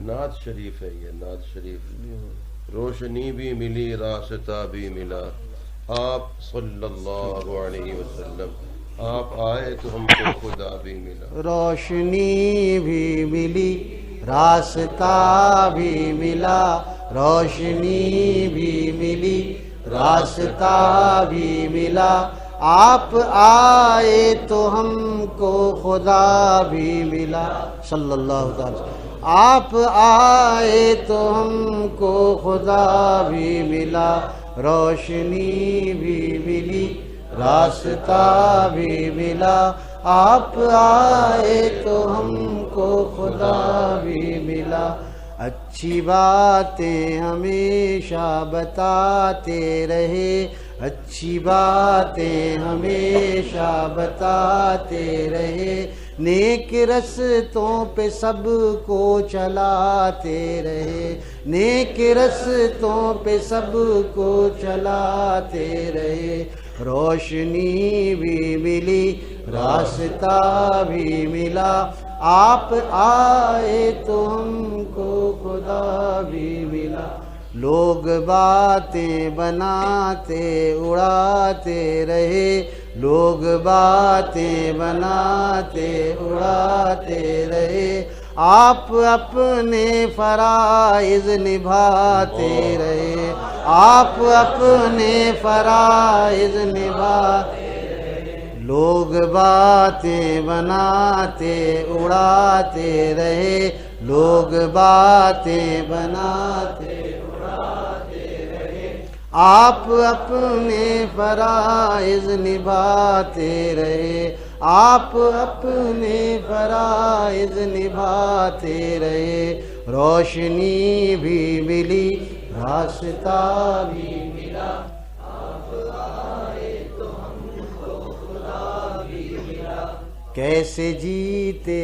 نعت شریف ہے یہ، نعت شریف. روشنی بھی ملی راستہ بھی ملا، آپ صلی اللہ علیہ وسلم آپ آئے تو ہم کو خدا بھی ملا. روشنی بھی ملی راستہ بھی ملا، روشنی بھی ملی راستہ بھی ملا، آپ آئے تو ہم کو خدا بھی ملا. صلی اللہ تعالی وسلم. آپ آئے تو ہم کو خدا بھی ملا، روشنی بھی ملی راستہ بھی ملا، آپ آئے تو ہم کو خدا بھی ملا. اچھی باتیں ہمیشہ بتاتے رہے، اچھی باتیں ہمیشہ بتاتے رہے، نیک رستوں پہ سب کو چلاتے رہے، نیک رستوں پہ سب کو چلاتے رہے. روشنی بھی ملی راستہ بھی ملا، آپ آئے تو ہم کو خدا بھی ملا. لوگ باتیں بناتے اڑاتے رہے، لوگ باتیں بناتے اڑاتے رہے، آپ اپنے فرائض نبھاتے رہے، آپ اپنے فرائض نبھاتے رہے. لوگ باتیں بناتے اڑاتے رہے، لوگ باتیں بناتے اڑاتے رہے، آپ اپنے فرائض نبھاتے رہے، آپ اپنے فرائض نبھاتے رہے. روشنی بھی ملی راستہ بھی ملا، آپ آئے تو ہم کو خدا بھی ملا. کیسے جیتے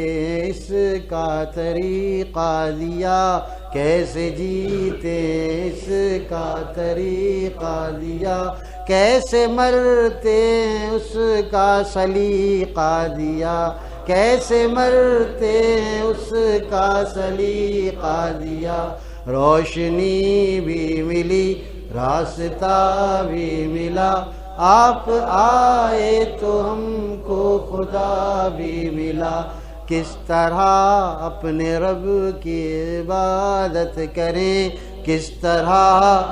اس کا طریقہ لیا، کیسے جیتے اس کا طریقہ لیا، کیسے مرتے اس کا سلیقہ دیا، کیسے مرتے اس کا سلیقہ دیا. روشنی بھی ملی راستہ بھی ملا، آپ آئے تو ہم کو خدا بھی ملا. کس طرح اپنے رب کی عبادت کریں، کس طرح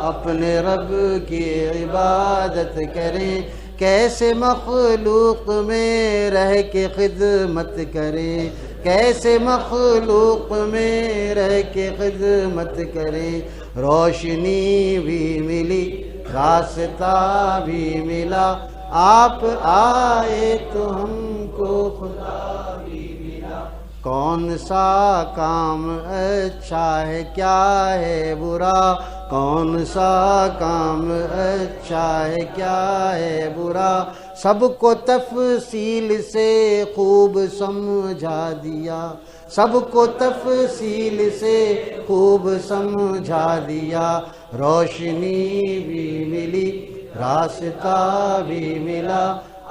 اپنے رب کی عبادت کریں، کیسے مخلوق میں رہ کے خدمت کریں، کیسے مخلوق میں رہ کے خدمت کریں. روشنی بھی ملی راستہ بھی ملا، آپ آئے تو ہم کو خدا بھی ملا. کون سا کام اچھا ہے کیا ہے برا، کون سا کام اچھا ہے کیا ہے برا، سب کو تفصیل سے خوب سمجھا دیا، سب کو تفصیل سے خوب سمجھا دیا. روشنی بھی ملی راستہ بھی ملا،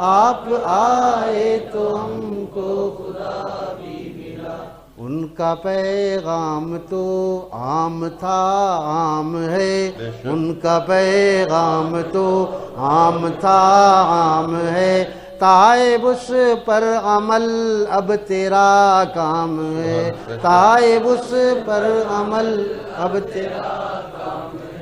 آپ آئے تو ہم کو خدا بھی ملا. ان کا پیغام تو عام تھا عام ہے، ان کا پیغام تو عام تھا عام ہے، تائب اس پر عمل اب تیرا کام ہے، تائب اس پر عمل اب تیرا کام ہے.